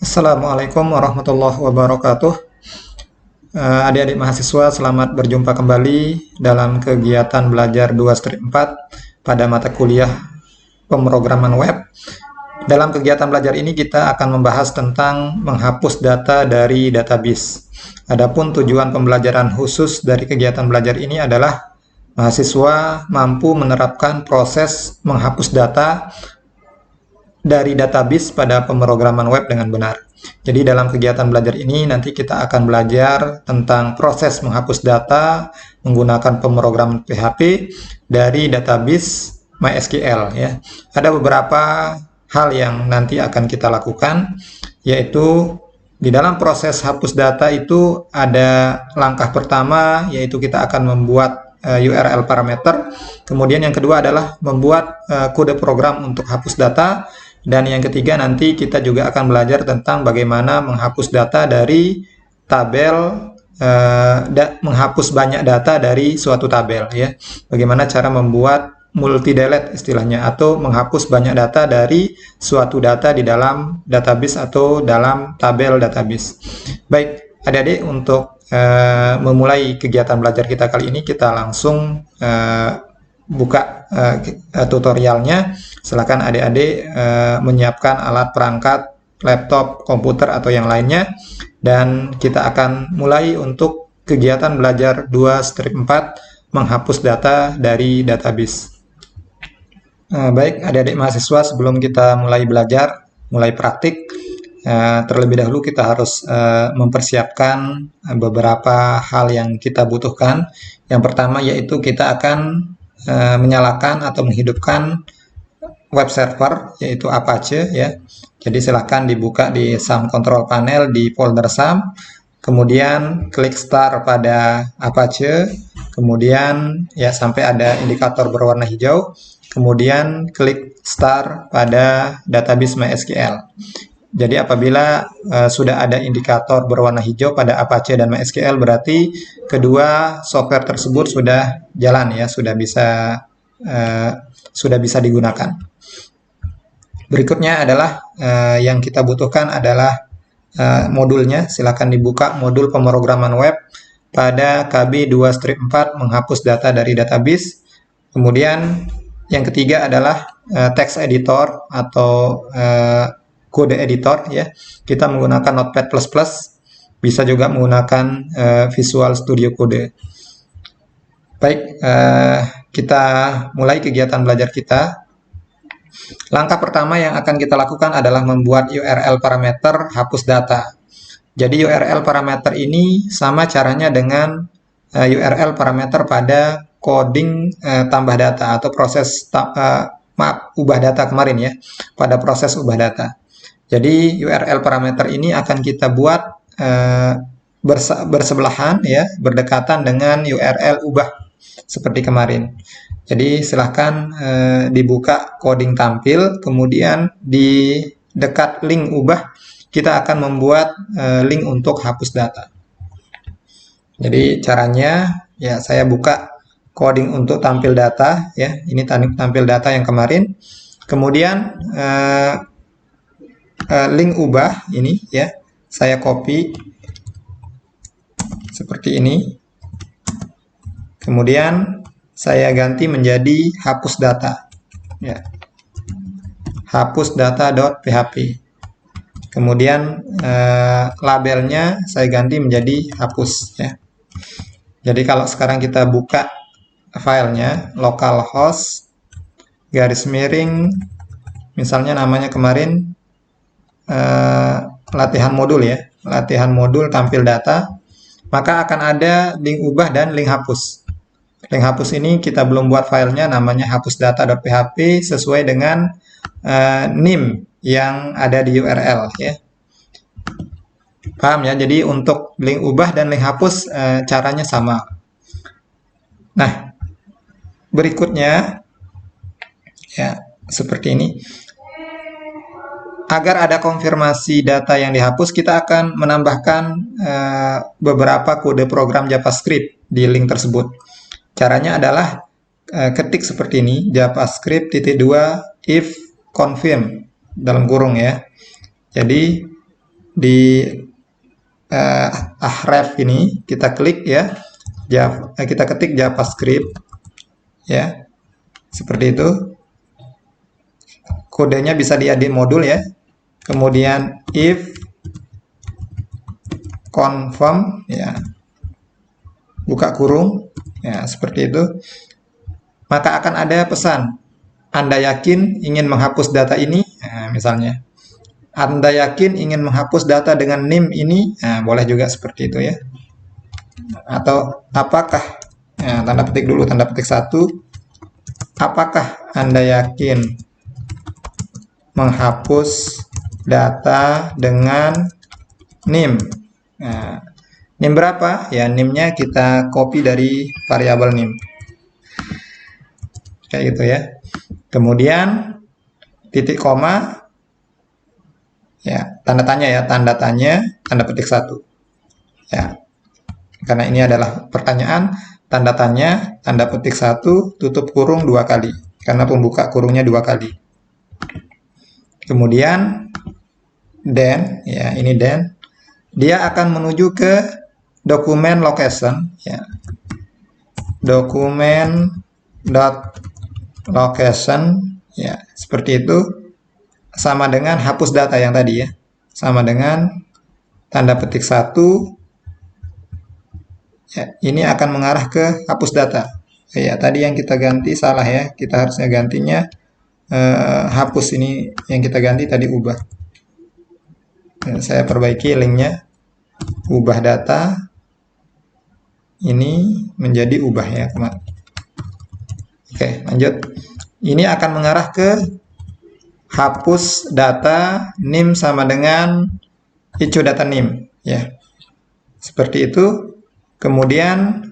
Assalamualaikum warahmatullahi wabarakatuh. Adik-adik mahasiswa, selamat berjumpa kembali dalam kegiatan belajar 2-4 pada mata kuliah pemrograman web. Dalam kegiatan belajar ini kita akan membahas tentang menghapus data dari database. Adapun tujuan pembelajaran khusus dari kegiatan belajar ini adalah mahasiswa mampu menerapkan proses menghapus data dari database pada pemrograman web dengan benar. Jadi dalam kegiatan belajar ini nanti kita akan belajar tentang proses menghapus data menggunakan pemrograman PHP dari database MySQL ya. Ada beberapa hal yang nanti akan kita lakukan, yaitu di dalam proses hapus data itu ada langkah pertama, yaitu kita akan membuat URL parameter. Kemudian yang kedua adalah membuat kode program untuk hapus data. Dan yang ketiga nanti kita juga akan belajar tentang bagaimana menghapus data dari tabel, menghapus banyak data dari suatu tabel ya. Bagaimana cara membuat multi delete istilahnya, atau menghapus banyak data dari suatu data di dalam database atau dalam tabel database. Baik, adik-adik, untuk memulai kegiatan belajar kita kali ini kita langsung buka tutorialnya. Silakan adik-adik menyiapkan alat perangkat, laptop, komputer, atau yang lainnya. Dan kita akan mulai untuk kegiatan belajar 2-4 menghapus data dari database. Baik, adik-adik mahasiswa, sebelum kita mulai belajar, mulai praktik, terlebih dahulu kita harus mempersiapkan beberapa hal yang kita butuhkan. Yang pertama yaitu kita akan menyalakan atau menghidupkan web server, yaitu Apache ya. Jadi silahkan dibuka di SAM Control Panel di folder SAM, kemudian klik Start pada Apache, kemudian ya sampai ada indikator berwarna hijau, kemudian klik Start pada database MySQL. Jadi apabila sudah ada indikator berwarna hijau pada Apache dan MySQL, berarti kedua software tersebut sudah jalan ya, sudah bisa digunakan. Berikutnya adalah yang kita butuhkan adalah modulnya. Silakan dibuka modul pemrograman web pada KB 2-4 menghapus data dari database. Kemudian yang ketiga adalah text editor atau kode editor ya. Kita menggunakan Notepad++, bisa juga menggunakan Visual Studio Code. Baik, kita mulai kegiatan belajar kita. Langkah pertama yang akan kita lakukan adalah membuat URL parameter hapus data. Jadi URL parameter ini sama caranya dengan URL parameter pada coding tambah data atau proses ubah data kemarin ya, pada proses ubah data. Jadi URL parameter ini akan kita buat bersebelahan ya, berdekatan dengan URL ubah seperti kemarin. Jadi silahkan dibuka coding tampil, kemudian di dekat link ubah kita akan membuat link untuk hapus data. Jadi caranya ya, saya buka coding untuk tampil data ya, ini tampil data yang kemarin. Kemudian link ubah ini ya, saya copy seperti ini. Kemudian saya ganti menjadi hapus data ya, hapus data.php. Kemudian labelnya saya ganti menjadi hapus ya. Jadi kalau sekarang kita buka filenya, localhost garis miring, misalnya namanya kemarin latihan modul ya, latihan modul tampil data, maka akan ada link ubah dan link hapus. Link hapus ini kita belum buat filenya, namanya hapusdata.php sesuai dengan NIM yang ada di URL ya. Paham ya? Jadi untuk link ubah dan link hapus caranya sama. Nah, berikutnya ya seperti ini. Agar ada konfirmasi data yang dihapus, kita akan menambahkan beberapa kode program JavaScript di link tersebut. Caranya adalah ketik seperti ini, JavaScript _2 if confirm dalam kurung ya. Jadi di href ini kita klik ya, kita ketik JavaScript ya, seperti itu. Kodenya bisa di edit modul ya. Kemudian if confirm ya, buka kurung ya, seperti itu. Maka akan ada pesan, Anda yakin ingin menghapus data ini? Nah, misalnya, Anda yakin ingin menghapus data dengan NIM ini? Nah, boleh juga seperti itu ya. Atau apakah, nah, tanda petik dulu, tanda petik 1, apakah Anda yakin menghapus data dengan NIM? Nah, NIM berapa? Ya, NIM-nya kita copy dari variabel NIM. Kayak gitu ya. Kemudian titik koma ya, tanda tanya ya, tanda tanya, tanda petik 1 ya, karena ini adalah pertanyaan. Tanda tanya, tanda petik 1, tutup kurung 2 kali karena pembuka kurungnya 2 kali. Kemudian then ya, ini then dia akan menuju ke dokumen location ya, dokumen location ya, seperti itu, sama dengan hapus data yang tadi ya, sama dengan tanda petik 1 ya, ini akan mengarah ke hapus data ya. Tadi yang kita ganti salah ya, kita harusnya gantinya hapus, ini yang kita ganti tadi ubah ya, saya perbaiki linknya, ubah data ini menjadi ubah ya kemarin. Oke, lanjut. Ini akan mengarah ke hapus data NIM sama dengan icu data NIM ya, seperti itu. Kemudian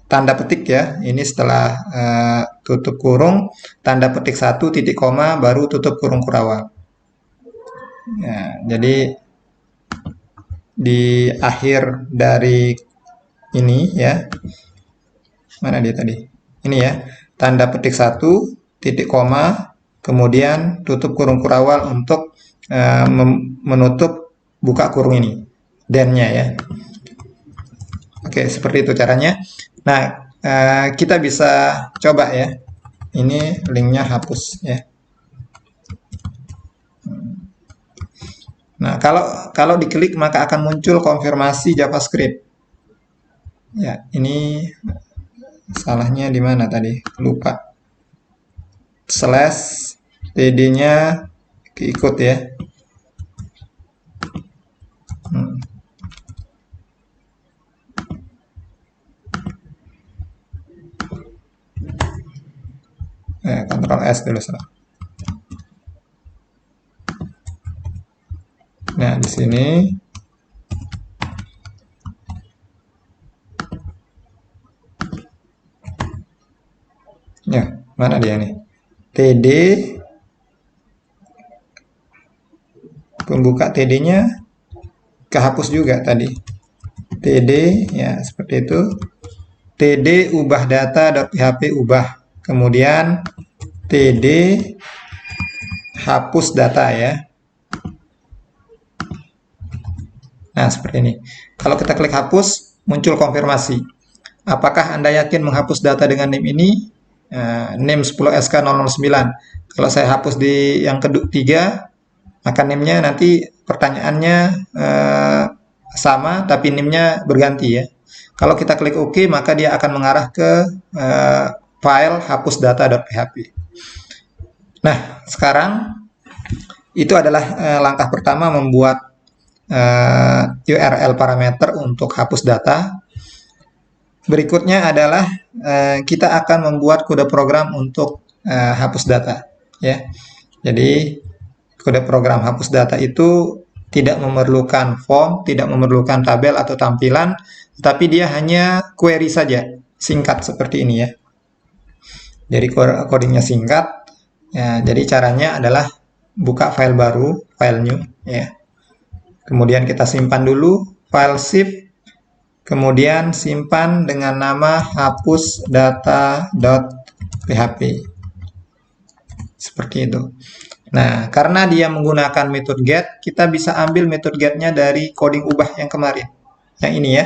tanda petik ya, ini setelah tutup kurung, tanda petik 1 titik koma baru tutup kurung kurawal ya. Jadi di akhir dari ini ya, mana dia tadi, ini ya, tanda petik 1 titik koma kemudian tutup kurung kurawal untuk menutup buka kurung ini, then-nya ya. Oke, seperti itu caranya. Nah, kita bisa coba ya, ini linknya hapus ya. Nah, kalau diklik maka akan muncul konfirmasi JavaScript ya. Ini salahnya di mana tadi, lupa, slash td-nya keikut ya. Ctrl S dulu salah. Nah, di sini ya, mana dia nih? TD, pembuka TD-nya kehapus juga tadi. TD ya, seperti itu. TD ubah data.php ubah. Kemudian TD hapus data ya. Nah, seperti ini. Kalau kita klik hapus, muncul konfirmasi. Apakah Anda yakin menghapus data dengan NIM ini? NIM 10SK009. Kalau saya hapus di yang ketiga, maka NIM-nya nanti pertanyaannya sama, tapi NIM-nya berganti ya. Kalau kita klik OK, maka dia akan mengarah ke file hapus data.php. Nah, sekarang itu adalah langkah pertama membuat URL parameter untuk hapus data. Berikutnya adalah kita akan membuat kode program untuk hapus data ya. Jadi kode program hapus data itu tidak memerlukan form, tidak memerlukan tabel atau tampilan, tapi dia hanya query saja, singkat seperti ini ya. Jadi codingnya singkat ya. Jadi caranya adalah buka file baru, file new ya. Kemudian kita simpan dulu file zip, kemudian simpan dengan nama hapus data.php. Seperti itu. Nah, karena dia menggunakan metode get, kita bisa ambil metode get-nya dari coding ubah yang kemarin. Yang ini ya.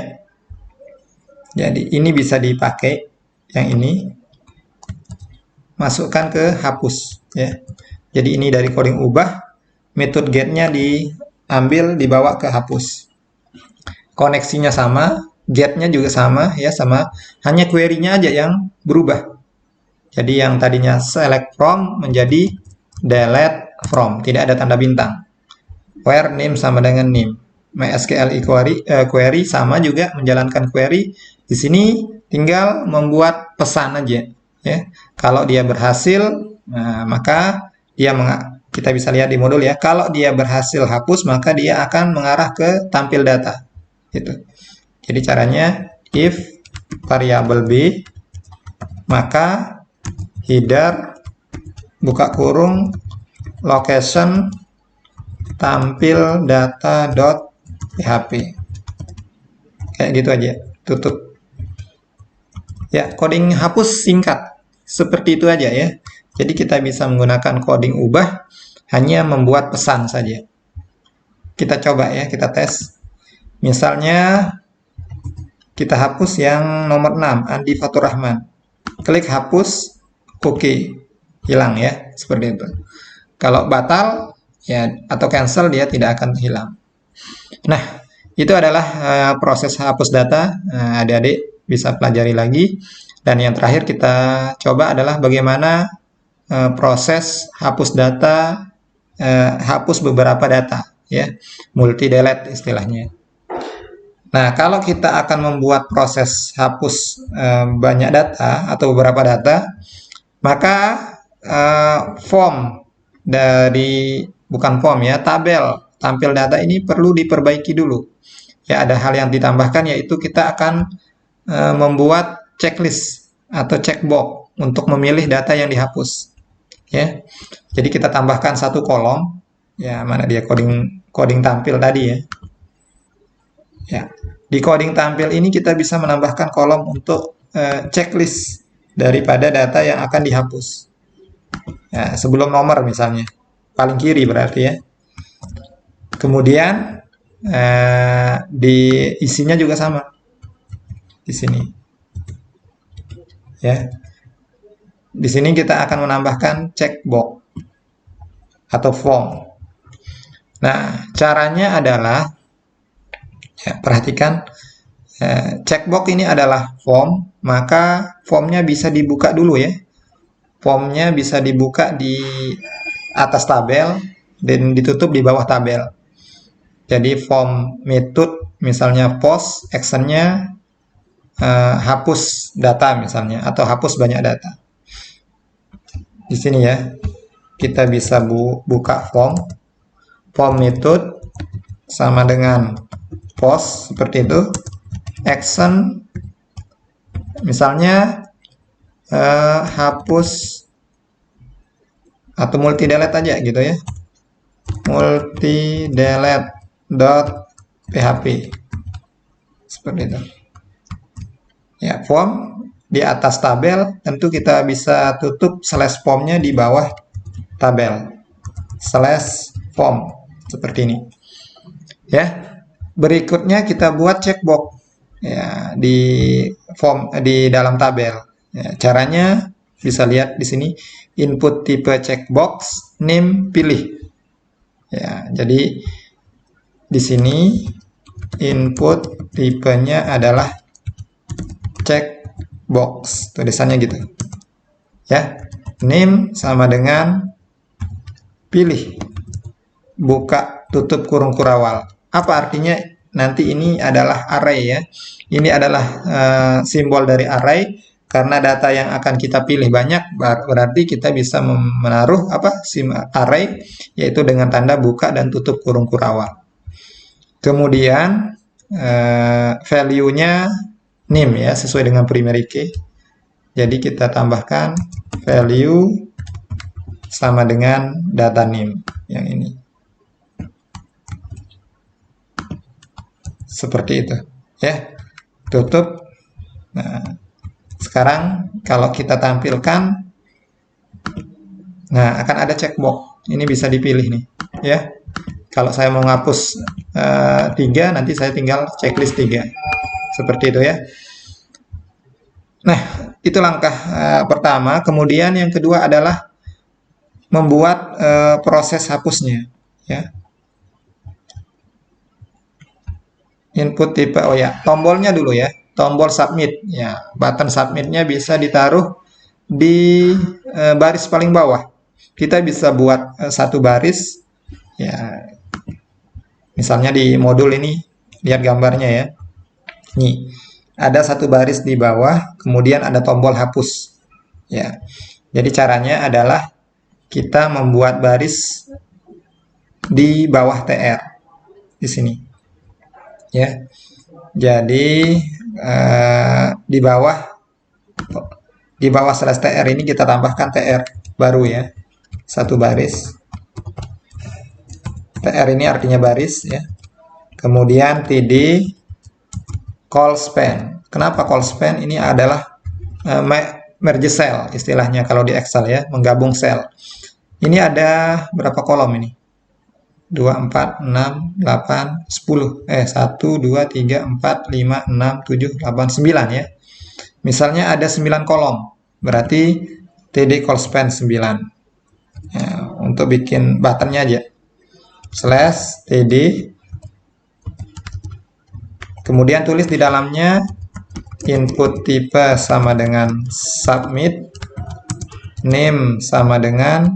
Jadi ini bisa dipakai, yang ini. Masukkan ke hapus. Ya. Jadi ini dari coding ubah, metode get-nya diambil, dibawa ke hapus. Koneksinya sama, get-nya juga sama, ya sama. Hanya query-nya aja yang berubah. Jadi yang tadinya select from menjadi delete from, tidak ada tanda bintang. Where name sama dengan name. MySQL query sama juga menjalankan query. Di sini tinggal membuat pesan aja. Ya, kalau dia berhasil, nah, maka kita bisa lihat di modul ya. Kalau dia berhasil hapus, maka dia akan mengarah ke tampil data. Gitu. Jadi caranya if variabel b, maka header buka kurung location tampil data.php. Kayak gitu aja, tutup. Ya, coding hapus singkat. Seperti itu aja ya. Jadi kita bisa menggunakan coding ubah hanya membuat pesan saja. Kita coba ya, kita tes. Misalnya kita hapus yang nomor 6, Andi Fatur Rahman. Klik hapus, oke. Hilang ya, seperti itu. Kalau batal ya atau cancel dia tidak akan hilang. Nah, itu adalah proses hapus data. Adik-adik bisa pelajari lagi. Dan yang terakhir kita coba adalah bagaimana proses hapus data, hapus beberapa data, ya, multi delete istilahnya. Nah, kalau kita akan membuat proses hapus banyak data atau beberapa data, maka form dari bukan form ya, tabel tampil data ini perlu diperbaiki dulu. Ya, ada hal yang ditambahkan yaitu kita akan membuat checklist atau checkbox untuk memilih data yang dihapus. Ya. Jadi kita tambahkan satu kolom, ya mana dia coding tampil tadi ya. Ya. Di coding tampil ini kita bisa menambahkan kolom untuk checklist daripada data yang akan dihapus. Ya, sebelum nomor misalnya, paling kiri berarti ya. Kemudian di isinya juga sama di sini. Ya, di sini kita akan menambahkan checkbox atau form. Nah, caranya adalah ya, perhatikan checkbox ini adalah form, maka formnya bisa dibuka dulu ya. Formnya bisa dibuka di atas tabel dan ditutup di bawah tabel. Jadi form method misalnya post, actionnya hapus data misalnya atau hapus banyak data. Di sini ya kita bisa buka form method sama dengan post seperti itu. Action misalnya hapus atau multi delete aja gitu ya, multi delete .php seperti itu ya. Form di atas tabel, tentu kita bisa tutup slash formnya di bawah tabel slash form seperti ini ya. Berikutnya kita buat checkbox ya di form di dalam tabel ya. Caranya bisa lihat di sini, input tipe checkbox, name pilih ya. Jadi di sini input tipenya adalah checkbox, tulisannya gitu ya. Name sama dengan pilih, buka tutup kurung kurawal. Apa artinya? Nanti ini adalah array ya. Ini adalah simbol dari array, karena data yang akan kita pilih banyak, berarti kita bisa menaruh array, yaitu dengan tanda buka dan tutup kurung kurawal. Kemudian value-nya name ya, sesuai dengan primary key. Jadi kita tambahkan value sama dengan data name yang ini. Seperti itu ya. Tutup. Nah, sekarang kalau kita tampilkan, nah akan ada checkbox ini bisa dipilih nih, ya. Kalau saya mau ngapus 3, nanti saya tinggal checklist 3. Seperti itu ya. Nah, itu langkah pertama. Kemudian yang kedua adalah membuat proses hapusnya, ya. Input tipe, oh ya, tombolnya dulu ya. Tombol submit, ya. Button submitnya bisa ditaruh di baris paling bawah. Kita bisa buat satu baris, ya. Misalnya di modul ini, lihat gambarnya ya. Nih, ada satu baris di bawah, kemudian ada tombol hapus. Ya. Jadi caranya adalah kita membuat baris di bawah TR di sini. Ya. Jadi di bawah slash TR ini kita tambahkan TR baru ya. Satu baris. TR ini artinya baris ya. Kemudian TD call span. Kenapa call span? Ini adalah merge cell istilahnya kalau di Excel ya, menggabung sel. Ini ada berapa kolom ini? 2, 4, 6, 8, 10. 1, 2, 3, 4, 5, 6, 7, 8, 9 ya. Misalnya ada 9 kolom. Berarti TD call span 9. Ya, untuk bikin buttonnya aja. Slash TD. Kemudian tulis di dalamnya input tipe sama dengan submit, name sama dengan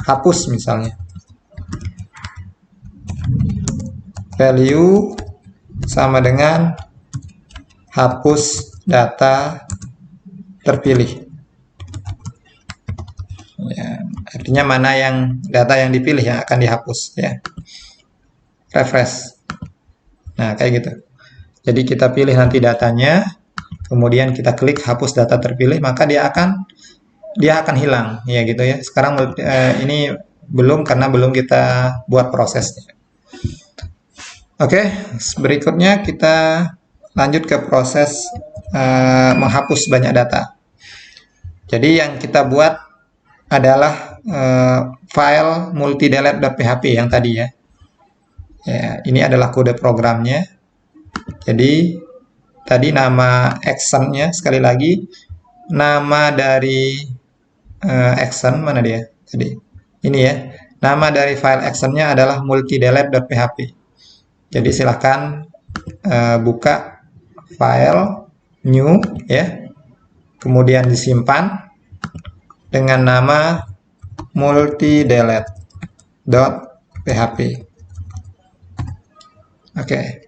hapus misalnya, value sama dengan hapus data terpilih. Ya, artinya mana yang data yang dipilih yang akan dihapus ya. Refresh. Nah, kayak gitu. Jadi kita pilih nanti datanya, kemudian kita klik hapus data terpilih, maka dia akan hilang, ya gitu ya. Sekarang ini belum karena belum kita buat prosesnya. Oke, berikutnya kita lanjut ke proses menghapus banyak data. Jadi yang kita buat adalah file multidelete.php yang tadi ya. Ya, ini adalah kode programnya. Jadi tadi nama actionnya, sekali lagi nama dari action mana dia tadi? Ini ya, nama dari file actionnya adalah multidelete.php. Jadi silahkan buka file new ya, kemudian disimpan dengan nama multidelete.php. Oke.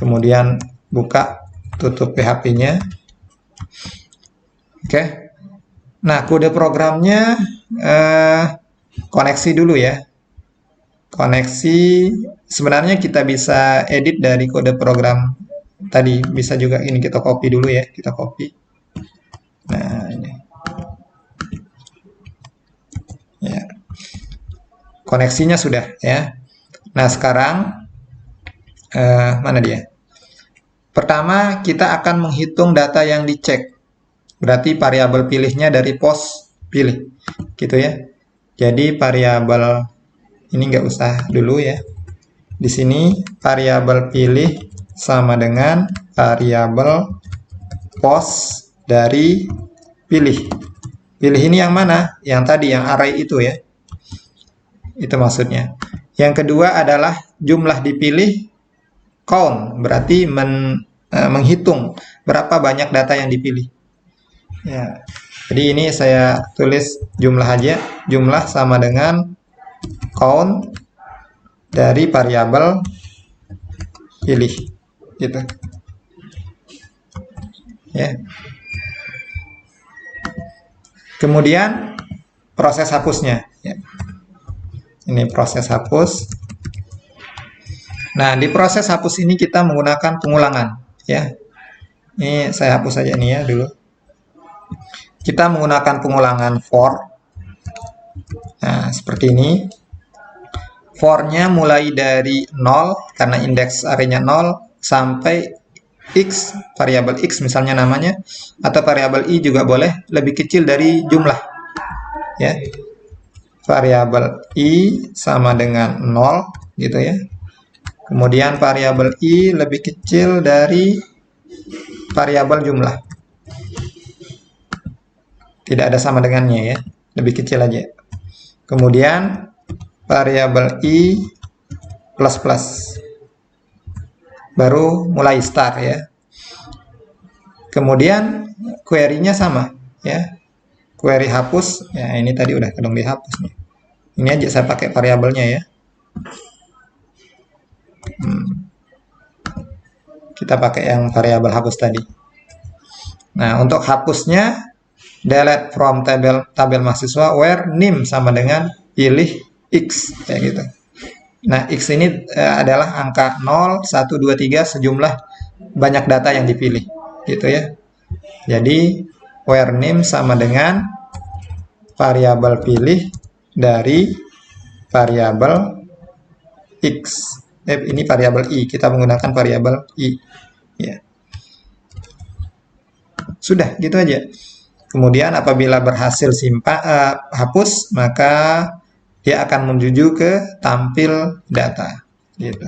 Kemudian buka, tutup PHP-nya. Oke. Nah, kode programnya koneksi dulu ya. Koneksi sebenarnya kita bisa edit dari kode program tadi. Bisa juga ini kita copy dulu ya. Kita copy. Nah, ini. Ya. Koneksinya sudah ya. Nah, sekarang mana dia? Pertama, kita akan menghitung data yang dicek. Berarti variabel pilihnya dari pos pilih. Gitu ya. Jadi variabel ini nggak usah dulu ya. Di sini variabel pilih sama dengan variabel pos dari pilih. Pilih ini yang mana? Yang tadi, yang array itu ya. Itu maksudnya. Yang kedua adalah jumlah dipilih count, berarti menghitung berapa banyak data yang dipilih. Ya. Jadi ini saya tulis jumlah aja. Jumlah sama dengan count dari variabel pilih. Gitu. Ya. Kemudian proses hapusnya. Ya. Ini proses hapus. Nah, di proses hapus ini kita menggunakan pengulangan, ya. Ini saya hapus saja nih ya dulu. Kita menggunakan pengulangan for. Nah, seperti ini. For-nya mulai dari 0, karena indeks array-nya 0, sampai x, variabel x misalnya namanya, atau variabel i juga boleh, lebih kecil dari jumlah. Ya. variabel i sama dengan 0 gitu ya. Kemudian variabel i lebih kecil dari variabel jumlah. Tidak ada sama dengannya ya, lebih kecil aja. Kemudian variabel i plus plus. Baru mulai start ya. Kemudian query-nya sama ya. Query hapus, ya ini tadi udah kedong dihapus nih. Ini aja saya pakai variabelnya ya. Kita pakai yang variabel hapus tadi. Nah, untuk hapusnya delete from tabel mahasiswa where name sama dengan pilih x kayak gitu. Nah, x ini adalah angka 0, 1, 2, 3 sejumlah banyak data yang dipilih gitu ya. Jadi where name sama dengan variabel pilih dari variabel x. Ini variabel i, kita menggunakan variabel i ya. Sudah gitu aja. Kemudian apabila berhasil hapus, maka dia akan menuju ke tampil data gitu.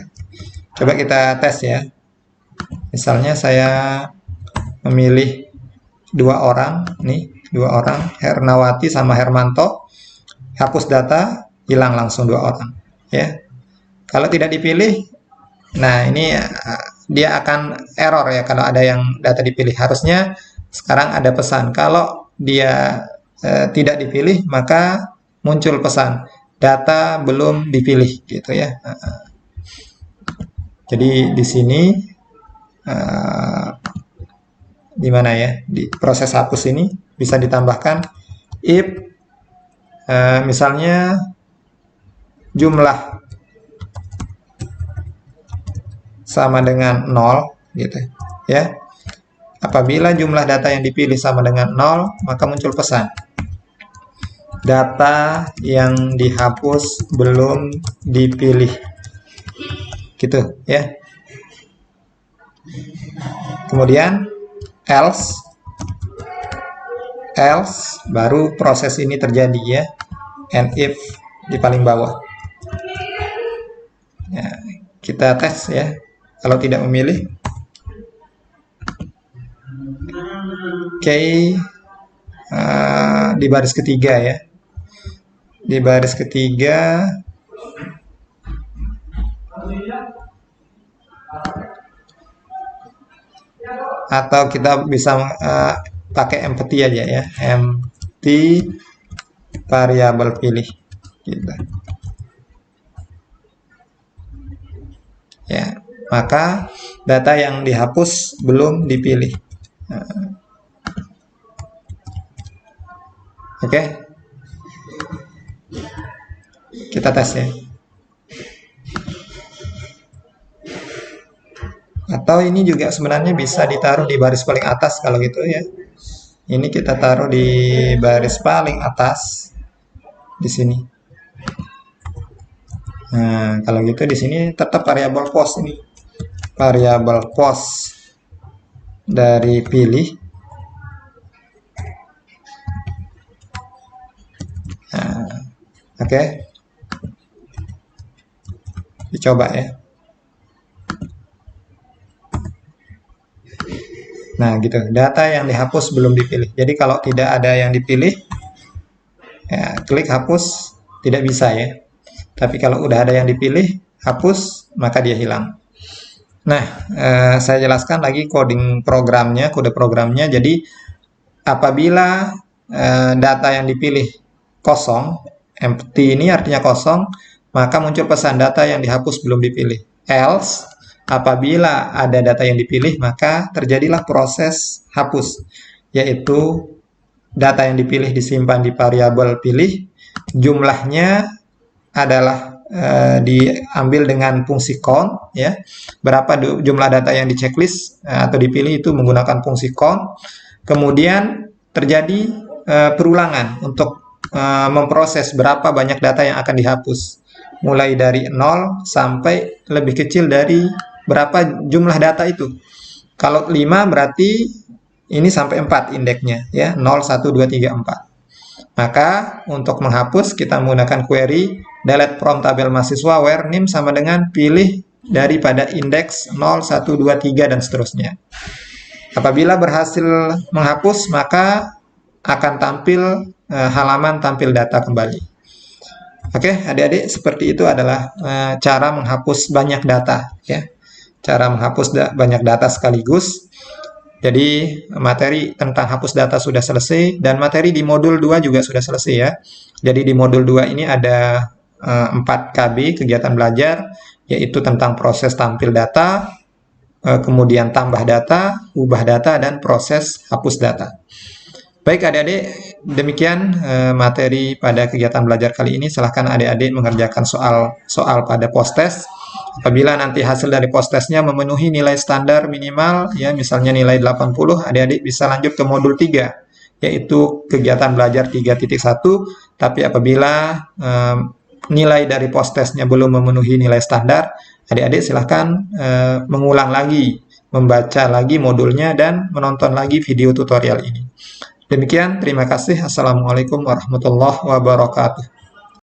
Coba kita tes ya. Misalnya saya memilih dua orang nih, Hernawati sama Hermanto. Hapus data, hilang langsung dua orang ya. Kalau tidak dipilih, nah ini dia akan error ya kalau ada yang data dipilih. Harusnya sekarang ada pesan. Kalau dia tidak dipilih, maka muncul pesan data belum dipilih gitu ya. Jadi di sini di mana ya? Di proses hapus ini bisa ditambahkan if misalnya jumlah sama dengan 0 gitu ya. Apabila jumlah data yang dipilih sama dengan 0, maka muncul pesan data yang dihapus belum dipilih gitu ya. Kemudian else baru proses ini terjadi ya. And if di paling bawah ya, kita tes ya. Kalau tidak memilih, oke, di baris ketiga ya. Di baris ketiga atau kita bisa pakai empty aja ya, empty variabel pilih gitu. Ya, maka data yang dihapus belum dipilih. Oke. Kita tes ya. Atau ini juga sebenarnya bisa ditaruh di baris paling atas kalau gitu ya. Ini kita taruh di baris paling atas di sini. Nah, kalau gitu di sini tetap variabel post ini. Variabel post dari pilih. Nah, oke. Dicoba ya. Nah, gitu. Data yang dihapus belum dipilih. Jadi kalau tidak ada yang dipilih, ya, klik hapus, tidak bisa ya. Tapi kalau udah ada yang dipilih, hapus, maka dia hilang. Nah, saya jelaskan lagi kode programnya. Jadi, apabila data yang dipilih kosong, empty ini artinya kosong, maka muncul pesan data yang dihapus belum dipilih. Else, apabila ada data yang dipilih, maka terjadilah proses hapus, yaitu data yang dipilih disimpan di variabel pilih, jumlahnya adalah diambil dengan fungsi count ya. Berapa jumlah data yang di checklist atau dipilih itu menggunakan fungsi count. Kemudian terjadi perulangan untuk memproses berapa banyak data yang akan dihapus. Mulai dari 0 sampai lebih kecil dari berapa jumlah data itu. Kalau 5 berarti ini sampai 4 indeksnya ya, 0, 1, 2, 3, 4. Maka untuk menghapus kita menggunakan query delete from tabel mahasiswa where name sama dengan pilih daripada indeks 0, 1, 2, 3 dan seterusnya. Apabila berhasil menghapus, maka akan tampil halaman tampil data kembali. Oke, adik-adik, seperti itu adalah cara menghapus banyak data, ya. Cara menghapus banyak data sekaligus. Jadi materi tentang hapus data sudah selesai dan materi di modul 2 juga sudah selesai ya. Jadi di modul 2 ini ada 4 KB kegiatan belajar, yaitu tentang proses tampil data, kemudian tambah data, ubah data, dan proses hapus data. Baik adik-adik, demikian materi pada kegiatan belajar kali ini. Silahkan adik-adik mengerjakan soal pada post-test. Apabila nanti hasil dari post-testnya memenuhi nilai standar minimal, ya misalnya nilai 80, adik-adik bisa lanjut ke modul 3, yaitu kegiatan belajar 3.1. Tapi apabila nilai dari post-testnya belum memenuhi nilai standar, adik-adik silahkan mengulang lagi, membaca lagi modulnya, dan menonton lagi video tutorial ini. Demikian, terima kasih. Assalamualaikum warahmatullahi wabarakatuh.